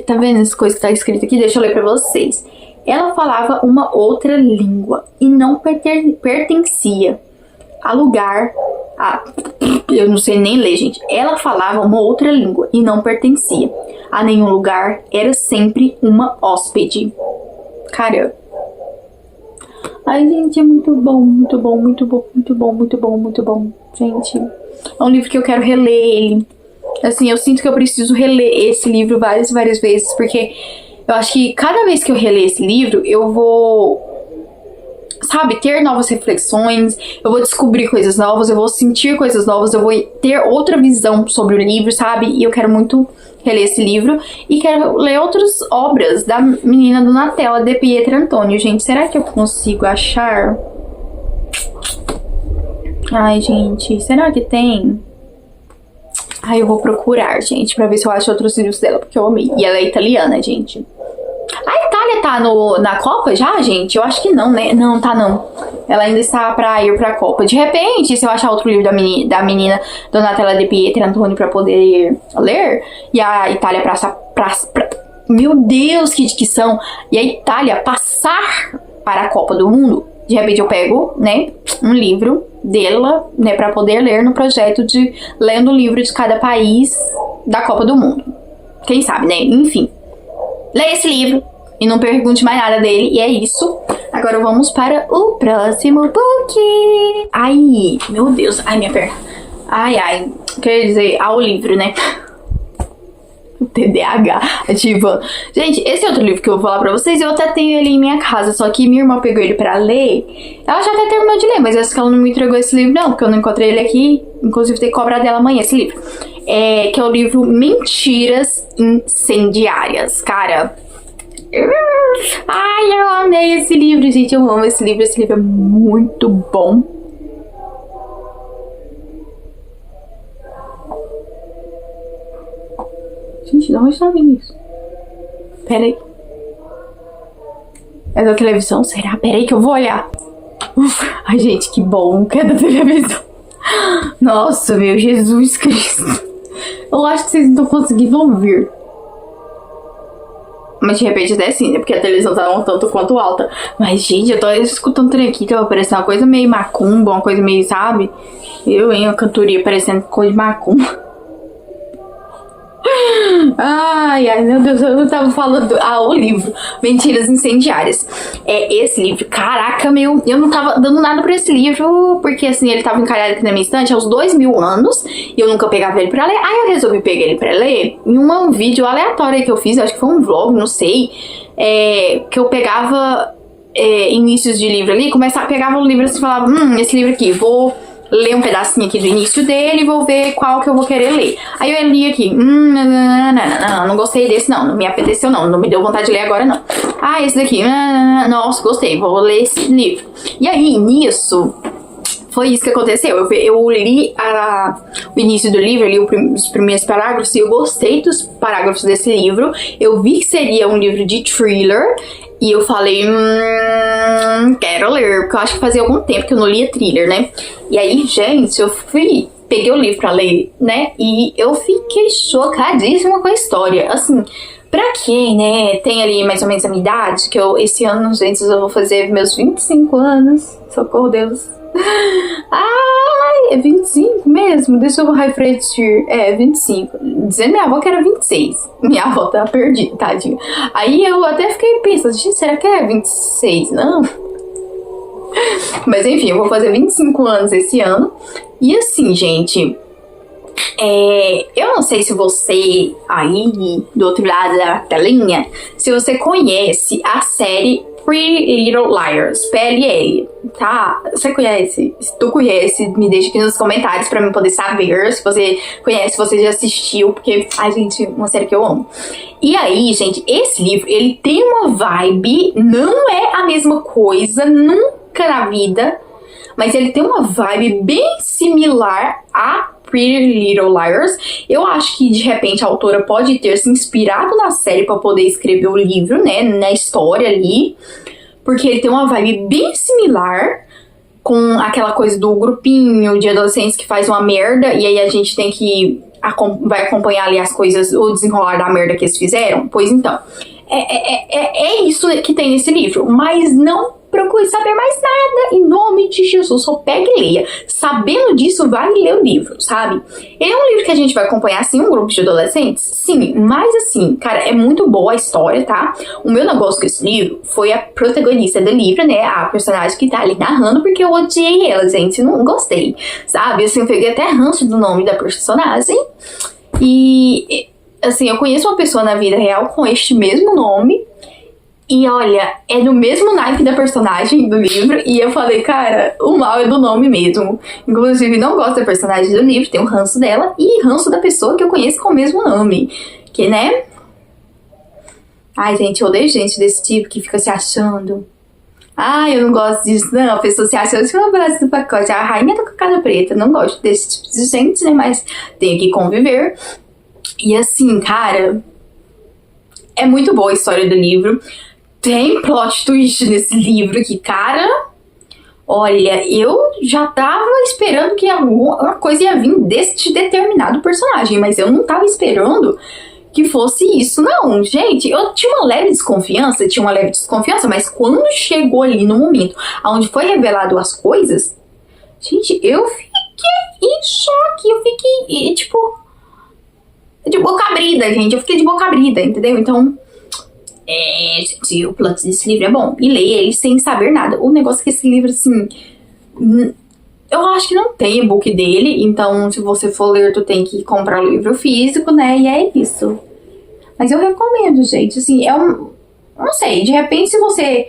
Tá vendo essa coisa que tá escrita aqui? Deixa eu ler pra vocês. Ela falava uma outra língua e não pertencia a lugar... eu não sei nem ler, gente. Ela falava uma outra língua e não pertencia a nenhum lugar. Era sempre uma hóspede. Caramba. Ai, gente, é muito bom, muito bom, muito bom, muito bom, muito bom, muito bom. Gente, é um livro que eu quero reler ele. Assim, eu sinto que eu preciso reler esse livro várias e várias vezes, porque eu acho que cada vez que eu reler esse livro, eu vou, sabe, ter novas reflexões, eu vou descobrir coisas novas, eu vou sentir coisas novas, eu vou ter outra visão sobre o livro, sabe? E eu quero muito reler esse livro e quero ler outras obras da menina Donatella de Pietro Antônio. Gente, será que eu consigo achar? Ai, gente, será que tem? Ai, eu vou procurar, gente, pra ver se eu acho outros livros dela, porque eu amei. E ela é italiana, gente. A Itália tá na Copa já, gente? Eu acho que não, né? Não, tá não. Ela ainda está pra ir pra Copa. De repente, se eu achar outro livro da menina Donatella de Pietro Antônio pra poder ler, e a Itália meu Deus, que dicção! E a Itália passar para a Copa do Mundo, de repente eu pego, né, um livro dela, né, pra poder ler no projeto de lendo um livro de cada país da Copa do Mundo. Quem sabe, né? Enfim. Leia esse livro e não pergunte mais nada dele. E é isso. Agora vamos para o próximo book. Ai, meu Deus. Ai, minha perna. Ai, ai. Quer dizer, ao livro, né? TDAH ativa. Gente, esse outro livro que eu vou falar pra vocês, eu até tenho ele em minha casa, só que minha irmã pegou ele pra ler. Ela já até terminou de ler, mas acho que ela não me entregou esse livro não, porque eu não encontrei ele aqui. Inclusive tem que cobrar dela amanhã esse livro. Que é o livro Mentiras Incendiárias. Cara, ai, eu amei esse livro, gente. Eu amo esse livro. Esse livro é muito bom. Gente, de onde tá vindo isso? Pera aí. É da televisão? Será? Pera aí que eu vou olhar. Ai, gente, que bom que é da televisão. Nossa, meu Jesus Cristo. Eu acho que vocês não estão conseguindo ouvir. Mas de repente até assim, né? Porque a televisão tá um tanto quanto alta. Mas, gente, eu tô escutando um trem aqui que vai parecer uma coisa meio macumba, uma coisa meio, sabe? Uma cantoria parecendo coisa de macumba. Ai, ai, meu Deus, eu não tava falando. O livro Mentiras Incendiárias. Esse livro, caraca, meu, eu não tava dando nada pra esse livro, porque assim, ele tava encalhado aqui na minha estante há uns 2000 anos e eu nunca pegava ele pra ler. Aí eu resolvi pegar ele pra ler em um vídeo aleatório que eu fiz, eu acho que foi um vlog, não sei, que eu pegava inícios de livro ali, pegava um livro assim e falava, esse livro aqui, vou ler um pedacinho aqui do início dele e vou ver qual que eu vou querer ler. Aí eu li aqui, não gostei desse não me apeteceu não me deu vontade de ler agora não. Esse daqui, nossa, gostei, vou ler esse livro. E aí, nisso, foi isso que aconteceu. Eu li o início do livro, eu li os primeiros parágrafos e eu gostei dos parágrafos desse livro. Eu vi que seria um livro de thriller e eu falei, quero ler, porque eu acho que fazia algum tempo que eu não lia thriller, né? E aí, gente, peguei o livro pra ler, né? E eu fiquei chocadíssima com a história. Assim, pra quem, né, tem ali mais ou menos a minha idade, que esse ano, gente, eu vou fazer meus 25 anos. Socorro, Deus. Ai, é 25 mesmo? Deixa eu refletir. 25. Dizendo minha avó que era 26. Minha avó tá perdida, tadinha. Aí eu até fiquei pensando, gente, será que é 26? Não. Mas enfim, eu vou fazer 25 anos esse ano. E assim, gente, eu não sei se você aí do outro lado da telinha, se você conhece a série Pretty Little Liars, PLL, tá? Você conhece? Se tu conhece, me deixa aqui nos comentários pra mim poder saber se você conhece, se você já assistiu, porque, ai gente, uma série que eu amo. E aí, gente, esse livro, ele tem uma vibe, não é a mesma coisa, nunca na vida, mas ele tem uma vibe bem similar a Pretty Little Liars. Eu acho que de repente a autora pode ter se inspirado na série para poder escrever o livro, né, na história ali, porque ele tem uma vibe bem similar com aquela coisa do grupinho de adolescentes que faz uma merda e aí a gente tem que vai acompanhar ali as coisas, o desenrolar da merda que eles fizeram. Pois então, é isso que tem nesse livro, mas não procure saber mais nada, em nome de Jesus, só pega e leia. Sabendo disso, vai ler o livro, sabe? Ele é um livro que a gente vai acompanhar, assim, um grupo de adolescentes? Sim, mas assim, cara, é muito boa a história, tá? O meu negócio com esse livro foi a protagonista do livro, né? A personagem que tá ali narrando, porque eu odiei ela, gente, não gostei, sabe? Assim, eu peguei até ranço do nome da personagem. E, assim, eu conheço uma pessoa na vida real com este mesmo nome. E olha, é do mesmo naipe da personagem do livro. E eu falei, cara, o mal é do nome mesmo. Inclusive, não gosto da personagem do livro, tenho ranço dela e ranço da pessoa que eu conheço com o mesmo nome. Que, né? Ai, gente, eu odeio gente desse tipo que fica se achando. Ai, eu não gosto disso, não. A pessoa se acha que é um braço do pacote. A rainha da cocada preta. Não gosto desse tipo de gente, né? Mas tenho que conviver. E assim, cara, é muito boa a história do livro. Tem plot twist nesse livro que, cara, olha, eu já tava esperando que alguma coisa ia vir deste determinado personagem, mas eu não tava esperando que fosse isso, não. Gente, eu tinha uma leve desconfiança, mas quando chegou ali no momento onde foi revelado as coisas, gente, eu fiquei em choque, eu fiquei, tipo, de boca abrida, gente, eu fiquei de boca abrida, entendeu? Então, gente, o plot desse livro é bom. E leia ele sem saber nada. O negócio é que esse livro, assim, eu acho que não tem e-book dele. Então, se você for ler, tu tem que comprar o livro físico, né? E é isso. Mas eu recomendo, gente. Assim, não sei, de repente, se você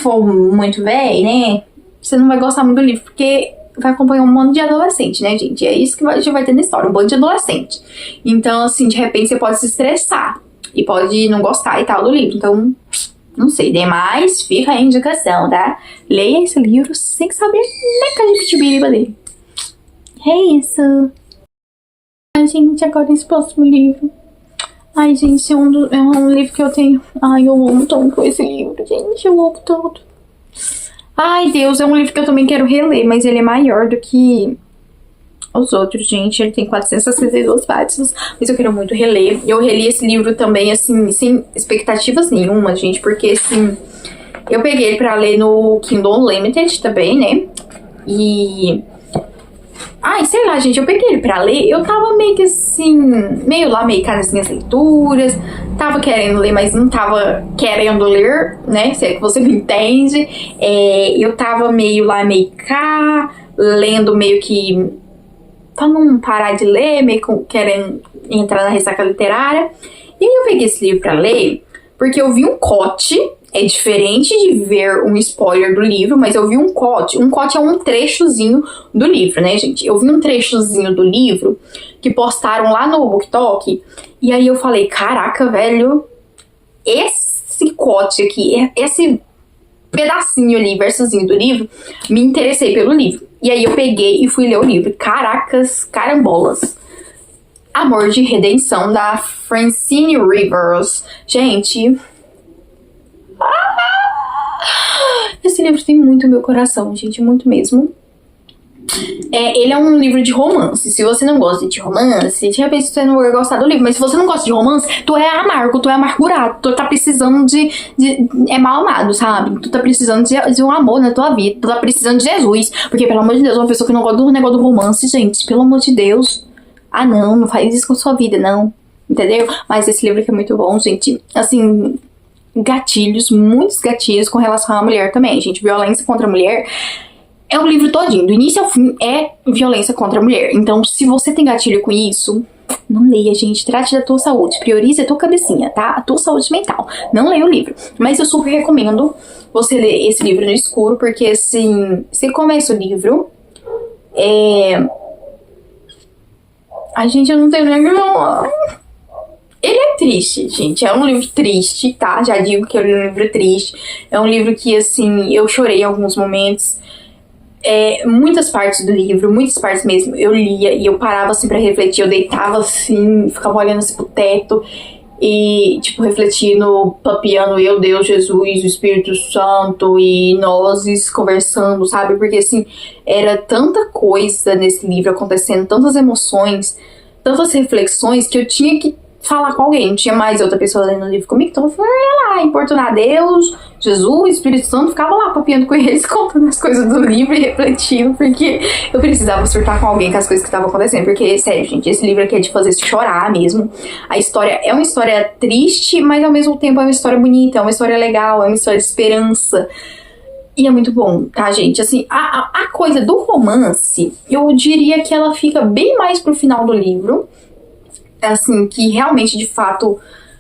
for muito velho, né? Você não vai gostar muito do livro, porque vai acompanhar um monte de adolescente, né, gente? É isso que a gente vai ter na história, um bando de adolescente. Então, assim, de repente, você pode se estressar. E pode não gostar e tal do livro. Então, não sei. Demais, fica a indicação, tá? Leia esse livro sem saber nem de pitibiriba dele. É isso. Ai, gente, agora esse próximo livro. Ai, gente, é um livro que eu tenho. Ai, eu amo tanto esse livro, gente. Eu amo tanto. Ai, Deus, é um livro que eu também quero reler, mas ele é maior do que os outros, gente. Ele tem 462 páginas, mas eu quero muito reler. Eu reli esse livro também, assim, sem expectativas nenhuma, gente, porque, assim, eu peguei ele pra ler no Kindle Unlimited também, né? E... ai, sei lá, gente, eu peguei ele pra ler, eu tava meio que assim, meio cá nas minhas leituras, tava querendo ler, mas não tava querendo ler, né? Se é que você me entende. Eu tava meio cá, lendo meio que pra não parar de ler, meio que querendo entrar na ressaca literária. E aí eu peguei esse livro pra ler, porque eu vi um corte. É diferente de ver um spoiler do livro, mas eu vi um corte. Um corte é um trechozinho do livro, né, gente? Eu vi um trechozinho do livro que postaram lá no BookTok. E aí eu falei, caraca, velho, esse corte aqui, esse pedacinho ali, versozinho do livro, me interessei pelo livro. E aí eu peguei e fui ler o livro. Caracas, carambolas. Amor de Redenção, da Francine Rivers. Gente... esse livro tem muito meu coração, gente, muito mesmo. Ele é um livro de romance. Se você não gosta de romance, de repente você não vai gostar do livro. Mas se você não gosta de romance, tu é amargo, tu é amargurado, tu tá precisando é mal amado, sabe? Tu tá precisando de um amor na tua vida, tu tá precisando de Jesus. Porque, pelo amor de Deus, uma pessoa que não gosta do negócio do romance, gente, pelo amor de Deus. Ah, não faz isso com a sua vida, não. Entendeu? Mas esse livro aqui é muito bom, gente. Assim... gatilhos, muitos gatilhos com relação à mulher também, gente. Violência contra a mulher É um livro todinho, do início ao fim, é violência contra a mulher. Então, se você tem gatilho com isso, não leia, gente. Trate da tua saúde. Priorize a tua cabecinha, tá? A tua saúde mental. Não leia o livro. Mas eu super recomendo você ler esse livro no escuro, porque, assim, você começa o livro, a gente não tem nem... Ele é triste, gente. É um livro triste, tá? Já digo que é um livro triste. É um livro que, assim, eu chorei em alguns momentos. Muitas partes do livro, muitas partes mesmo, eu lia e eu parava assim pra refletir. Eu deitava assim, ficava olhando assim pro teto e, tipo, refletindo, papiando eu, Deus, Jesus, o Espírito Santo e nós conversando, sabe? Porque, assim, era tanta coisa nesse livro acontecendo, tantas emoções, tantas reflexões que eu tinha que falar com alguém. Não tinha mais outra pessoa lendo o livro comigo, então eu fui lá importunar Deus, Jesus, Espírito Santo, ficava lá papiando com eles, contando as coisas do livro e refletindo, porque eu precisava surtar com alguém com as coisas que estavam acontecendo. Porque, sério, gente, esse livro aqui é de fazer chorar mesmo. A história é uma história triste, mas ao mesmo tempo é uma história bonita, é uma história legal, é uma história de esperança. E é muito bom, tá, gente? Assim, a coisa do romance, eu diria que ela fica bem mais pro final do livro. Assim, que realmente, de fato,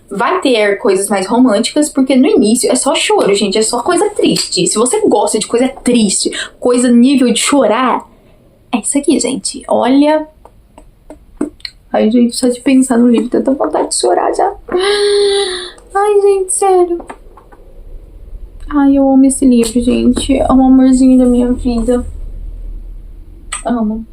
vai ter coisas mais românticas, porque no início é só choro, gente, é só coisa triste. Se você gosta de coisa triste, coisa nível de chorar, é isso aqui, gente. Olha... Ai, gente, só de pensar no livro, tanta vontade de chorar já. Ai, gente, sério. Ai, eu amo esse livro, gente. É um amorzinho da minha vida. Amo.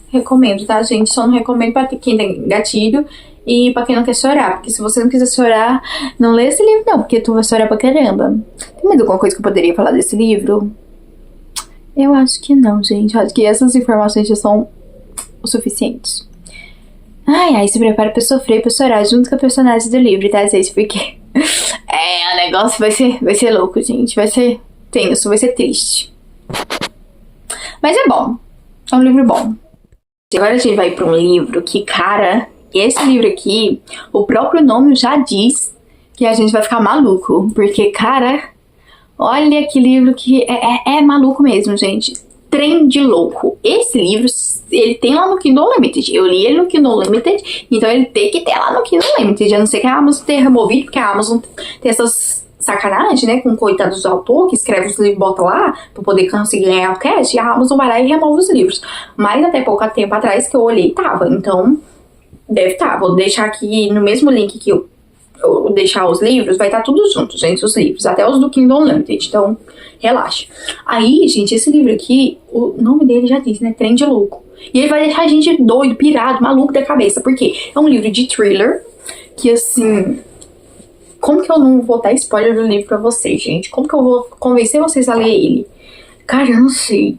Recomendo, tá, gente? Só não recomendo pra quem tem gatilho e pra quem não quer chorar. Porque se você não quiser chorar, não lê esse livro, não. Porque tu vai chorar pra caramba. Tem mais alguma coisa que eu poderia falar desse livro? Eu acho que não, gente. Eu acho que essas informações já são o suficiente. Ai, se prepara pra sofrer, pra chorar junto com a personagem do livro, tá, gente? Porque... o negócio vai ser louco, gente. Vai ser tenso, vai ser triste. Mas é bom. É um livro bom. Agora a gente vai pra um livro que, cara, esse livro aqui, o próprio nome já diz que a gente vai ficar maluco. Porque, cara, olha que livro que é maluco mesmo, gente. Trem de louco. Esse livro, ele tem lá no Kindle Unlimited. Eu li ele no Kindle Unlimited, então ele tem que ter lá no Kindle Unlimited. A não ser que a Amazon tenha removido, porque a Amazon tem essas sacanagem, né, com coitados do autor que escreve os livros e bota lá pra poder conseguir ganhar o cash, e a Amazon vai lá e remove os livros. Mas até pouco tempo atrás que eu olhei, tava. Então, deve estar. Vou deixar aqui no mesmo link que eu deixar os livros, vai estar tudo junto, gente, os livros, até os do Kindle Unlimited, então relaxa. Aí, gente, esse livro aqui, o nome dele já diz, né, Trem de Louco. E ele vai deixar a gente doido, pirado, maluco da cabeça, porque é um livro de thriller, que assim... Como que eu não vou dar spoiler do livro pra vocês, gente? Como que eu vou convencer vocês a ler ele? Cara, eu não sei.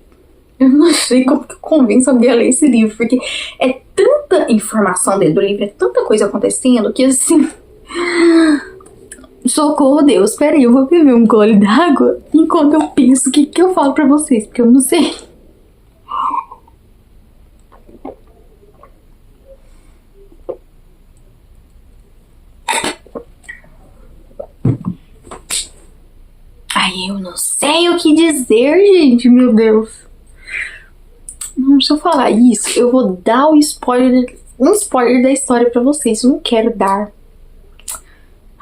Eu não sei como que eu convenço alguém a ler esse livro, porque é tanta informação dentro do livro, é tanta coisa acontecendo, que assim... Socorro, Deus. Peraí, eu vou beber um gole d'água enquanto eu penso o que eu falo pra vocês, porque eu não sei. Ai, eu não sei o que dizer, gente, meu Deus. Não, se eu falar isso, eu vou dar um spoiler da história pra vocês. Eu não quero dar.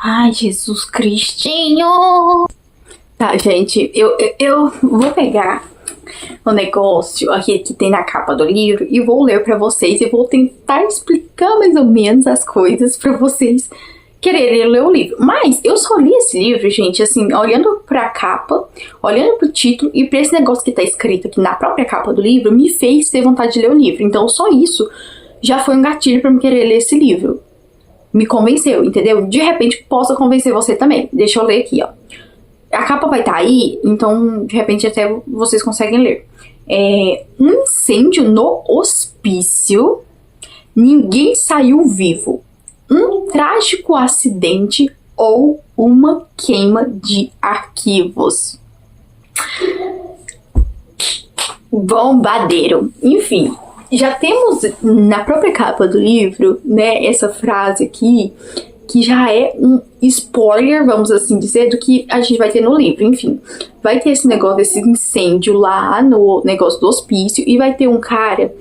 Ai, Jesus Cristinho. Tá, gente, eu vou pegar o negócio aqui que tem na capa do livro e vou ler pra vocês e vou tentar explicar mais ou menos as coisas pra vocês quererem ler o livro. Mas eu só li esse livro, gente, assim, olhando pra capa, olhando pro título e pra esse negócio que tá escrito aqui na própria capa do livro, me fez ter vontade de ler o livro. Então só isso já foi um gatilho pra me querer ler esse livro. Me convenceu, entendeu? De repente posso convencer você também. Deixa eu ler aqui, ó. A capa vai estar aí, então de repente até vocês conseguem ler. Um incêndio no hospício, ninguém saiu vivo. Um trágico acidente ou uma queima de arquivos. Bombadeiro. Enfim, já temos na própria capa do livro, né, essa frase aqui, que já é um spoiler, vamos assim dizer, do que a gente vai ter no livro. Enfim, vai ter esse negócio desse incêndio lá no negócio do hospício e vai ter um cara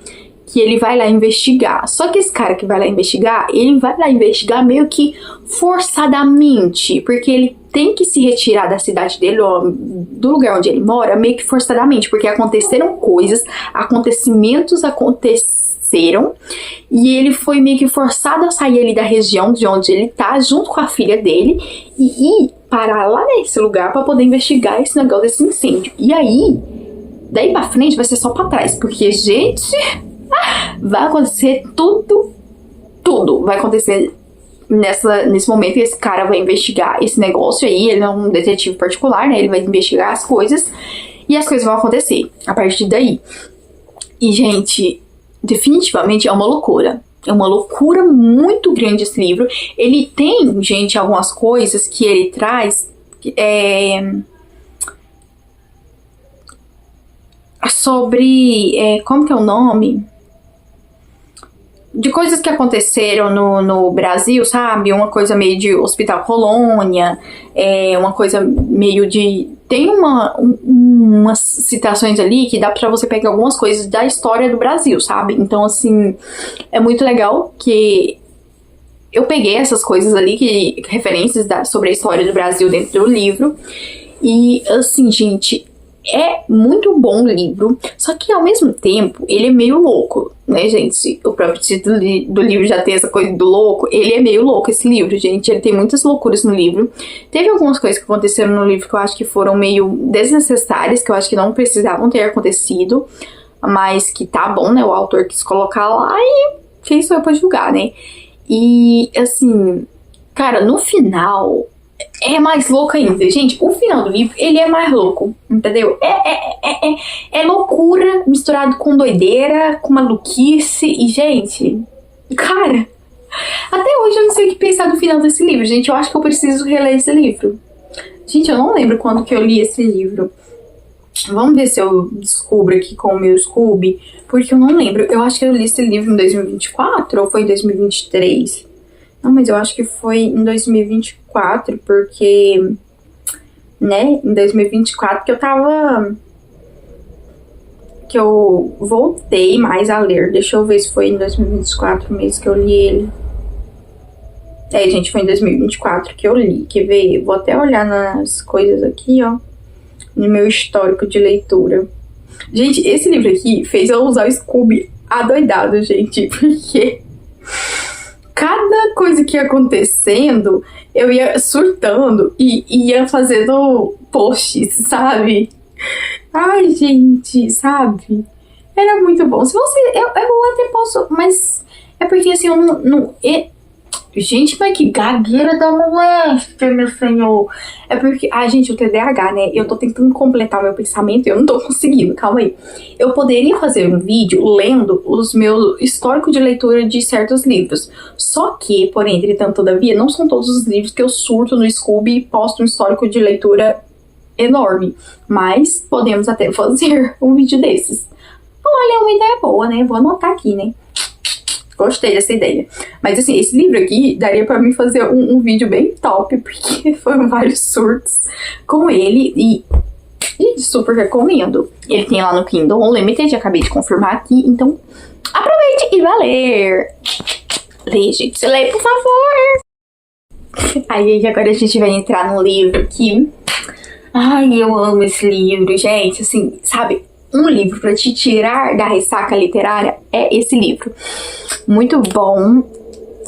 que ele vai lá investigar. Só que esse cara que vai lá investigar, ele vai lá investigar meio que forçadamente, porque ele tem que se retirar da cidade dele, ó, do lugar onde ele mora, meio que forçadamente, porque aconteceram coisas, acontecimentos aconteceram, e ele foi meio que forçado a sair ali da região de onde ele tá, junto com a filha dele, e ir parar lá nesse lugar para poder investigar esse negócio desse incêndio. E aí, daí pra frente vai ser só pra trás, porque, gente, vai acontecer tudo vai acontecer nesse momento. Esse cara vai investigar esse negócio aí, ele é um detetive particular, né, ele vai investigar as coisas, e as coisas vão acontecer a partir daí. E, gente, definitivamente é uma loucura. É uma loucura muito grande esse livro. Ele tem, gente, algumas coisas que ele traz sobre... como que é o nome? De coisas que aconteceram no Brasil, sabe? Uma coisa meio de Hospital Colônia, uma coisa meio de... Tem umas citações ali que dá pra você pegar algumas coisas da história do Brasil, sabe? Então, assim, é muito legal que eu peguei essas coisas ali, referências sobre a história do Brasil dentro do livro. E, assim, gente... É muito bom o livro, só que ao mesmo tempo ele é meio louco, né, gente? O próprio título do livro já tem essa coisa do louco. Ele é meio louco, esse livro, gente. Ele tem muitas loucuras no livro. Teve algumas coisas que aconteceram no livro que eu acho que foram meio desnecessárias, que eu acho que não precisavam ter acontecido, mas que tá bom, né? O autor quis colocar lá e quem sou eu pra julgar, né? E, assim, cara, no final... é mais louco ainda. Gente, o final do livro, ele é mais louco, entendeu? É loucura misturado com doideira, com maluquice. E, gente, cara, até hoje eu não sei o que pensar do final desse livro, gente. Eu acho que eu preciso reler esse livro. Gente, eu não lembro quando que eu li esse livro. Vamos ver se eu descubro aqui com o meu Scooby, porque eu não lembro. Eu acho que eu li esse livro em 2024 ou foi em 2023? Não, mas eu acho que foi em 2024, porque, né, em 2024 que eu voltei mais a ler. Deixa eu ver se foi em 2024 mesmo que eu li ele. Gente, foi em 2024 que eu li, que veio. Vou até olhar nas coisas aqui, ó, no meu histórico de leitura. Gente, esse livro aqui fez eu usar o Scooby adoidado, gente, porque... cada coisa que ia acontecendo, eu ia surtando e ia fazendo posts, sabe? Ai, gente, sabe? Era muito bom. Se você... Eu até posso... Mas é porque, assim, eu não gente, mas que gagueira da moléstia, meu senhor. É porque... gente, o TDAH, né? Eu tô tentando completar o meu pensamento e eu não tô conseguindo. Calma aí. Eu poderia fazer um vídeo lendo os meus históricos de leitura de certos livros. Só que, porém, entretanto, todavia, não são todos os livros que eu surto no Scooby e posto um histórico de leitura enorme. Mas podemos até fazer um vídeo desses. Olha, é uma ideia boa, né? Vou anotar aqui, né? Gostei dessa ideia. Mas, assim, esse livro aqui daria pra mim fazer um vídeo bem top, porque foram vários surtos com ele e super recomendo. Ele tem lá no Kindle Unlimited, acabei de confirmar aqui, então aproveite e vá ler. Lê, gente, lê, por favor. Aí, agora a gente vai entrar num livro que... ai, eu amo esse livro, gente, assim, sabe... um livro pra te tirar da ressaca literária é esse livro. Muito bom.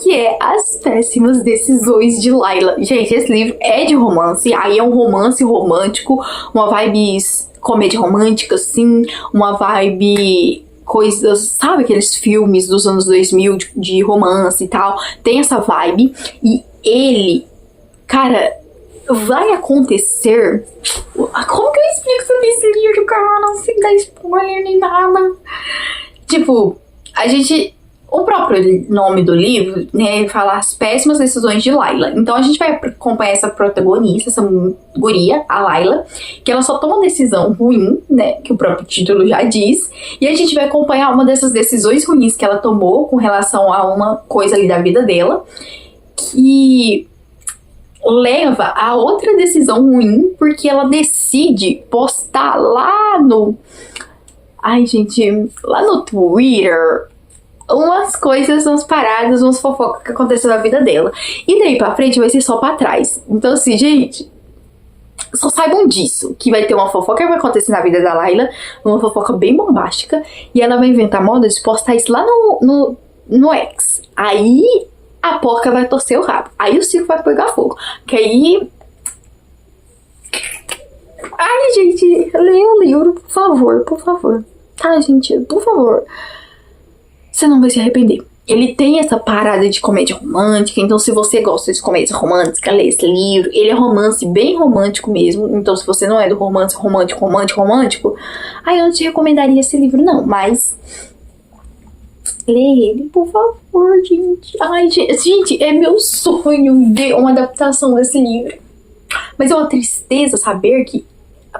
Que é As Péssimas Decisões de Layla. Gente, esse livro é de romance. Aí é um romance romântico. Uma vibe comédia romântica, assim. Uma vibe... coisas... sabe aqueles filmes dos anos 2000 de romance e tal? Tem essa vibe. E ele... cara... vai acontecer... como que eu explico sobre esse livro, cara? Não sei dar spoiler nem nada. Tipo, a gente... o próprio nome do livro, né, fala As Péssimas Decisões de Layla. Então a gente vai acompanhar essa protagonista, essa guria, a Layla, que ela só toma uma decisão ruim, né, que o próprio título já diz. E a gente vai acompanhar uma dessas decisões ruins que ela tomou com relação a uma coisa ali da vida dela, que leva a outra decisão ruim, porque ela decide postar lá no... Ai, gente, lá no Twitter, umas coisas, umas paradas, umas fofocas que aconteceu na vida dela. E daí pra frente vai ser só pra trás. Então, assim, gente, só saibam disso, que vai ter uma fofoca que vai acontecer na vida da Layla, uma fofoca bem bombástica, e ela vai inventar moda de postar isso lá no X. Aí a porca vai torcer o rabo. Aí o circo vai pegar fogo. Que aí... Ai, gente, leia o livro, por favor, por favor. Tá, gente, por favor. Você não vai se arrepender. Ele tem essa parada de comédia romântica, então se você gosta de comédia romântica, lê esse livro. Ele é romance bem romântico mesmo, então se você não é do romance romântico, aí eu não te recomendaria esse livro não, mas... lê ele, por favor, gente. Ai, gente, é meu sonho ver uma adaptação desse livro. Mas é uma tristeza saber que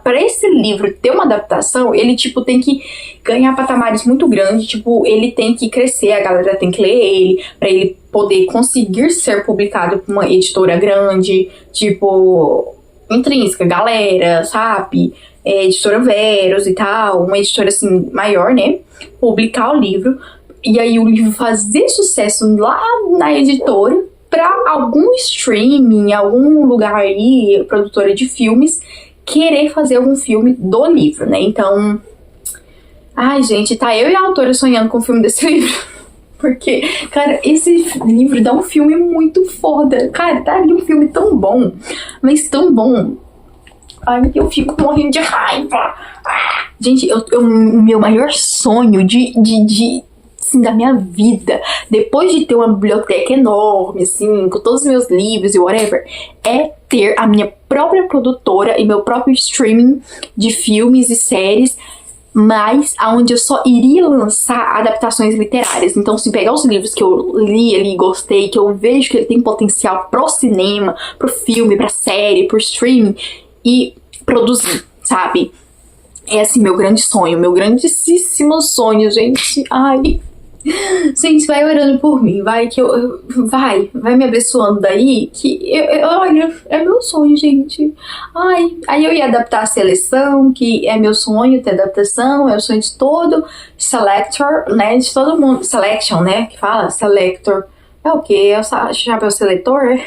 para esse livro ter uma adaptação, ele, tipo, tem que ganhar patamares muito grandes. Tipo, ele tem que crescer, a galera tem que ler ele, pra ele poder conseguir ser publicado por uma editora grande, tipo, Intrínseca, Galera, sabe? Editora Veros e tal, uma editora, assim, maior, né? Publicar o livro. E aí o livro fazer sucesso lá na editora pra algum streaming, algum lugar aí, produtora de filmes, querer fazer algum filme do livro, né? Então, ai, gente, tá eu e a autora sonhando com o filme desse livro. Porque, cara, esse livro dá um filme muito foda. Cara, tá ali um filme tão bom, mas tão bom. Ai, eu fico morrendo de raiva. Gente, o meu maior sonho assim, da minha vida, depois de ter uma biblioteca enorme, assim, com todos os meus livros e whatever, é ter a minha própria produtora e meu próprio streaming de filmes e séries, mas aonde eu só iria lançar adaptações literárias. Então, se pegar os livros que eu li ali, gostei, que eu vejo que ele tem potencial pro cinema, pro filme, pra série, pro streaming, e produzir, sabe? É assim, meu grande sonho, meu grandíssimo sonho, gente. Ai... Gente, vai orando por mim, vai que vai me abençoando daí, que olha, é meu sonho, gente. Ai, aí eu ia adaptar a Seleção, que é meu sonho ter adaptação, é o sonho de todo selector, né, de todo mundo, selection, né, que fala, selector, é o quê? É o chapéu seletor?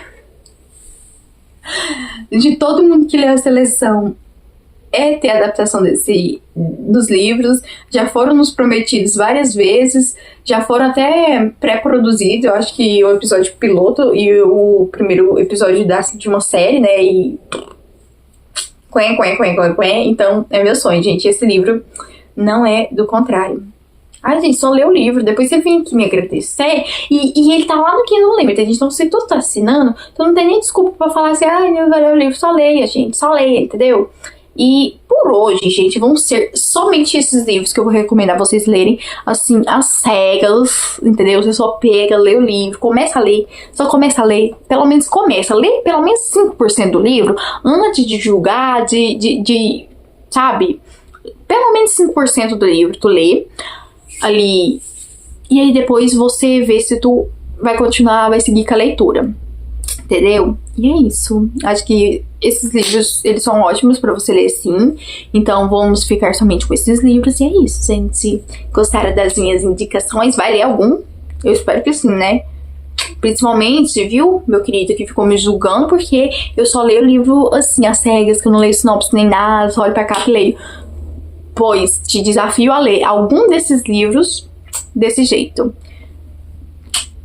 De todo mundo que lê a Seleção, é ter a adaptação dos livros, já foram nos prometidos várias vezes, já foram até pré-produzidos, eu acho que o episódio piloto e o primeiro episódio de uma série, né, e... Então, é meu sonho, gente, esse livro não é do contrário. Ai, gente, só lê o livro, depois você vem aqui me agradecer, e ele tá lá no Kindle Unlimited, então se tu tá assinando, tu não tem nem desculpa pra falar assim, ai, não vai ler o livro, só leia, gente, só leia, entendeu? E por hoje, gente, vão ser somente esses livros que eu vou recomendar vocês lerem, assim, às cegas, entendeu? Você só pega, lê o livro, começa a ler, só começa a ler, pelo menos começa, lê pelo menos 5% do livro, antes de julgar, sabe? Pelo menos 5% do livro tu lê, ali, e aí depois você vê se tu vai continuar, vai seguir com a leitura. Entendeu? E é isso. Acho que esses livros, eles são ótimos pra você ler, sim. Então, vamos ficar somente com esses livros. E é isso, gente. Se gostaram das minhas indicações, vai ler algum? Eu espero que sim, né? Principalmente, viu, meu querido, que ficou me julgando porque eu só leio o livro, assim, às cegas, que eu não leio sinopse nem nada, só olho pra cá e leio. Pois, te desafio a ler algum desses livros desse jeito.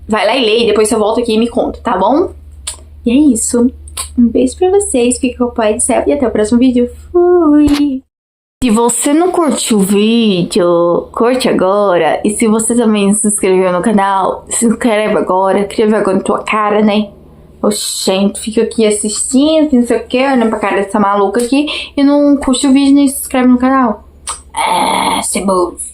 Vai lá e lê, e depois você volta aqui e me conta, tá bom? E é isso. Um beijo pra vocês. Fique com o Pai do Céu. E até o próximo vídeo. Fui! Se você não curtiu o vídeo, curte agora. E se você também se inscreveu no canal, se inscreve agora. Cria vergonha na tua cara, né? Oxente, fica aqui assistindo, não sei o que, olhando pra cara dessa maluca aqui. E não curte o vídeo nem se inscreve no canal. Ah, ceboso.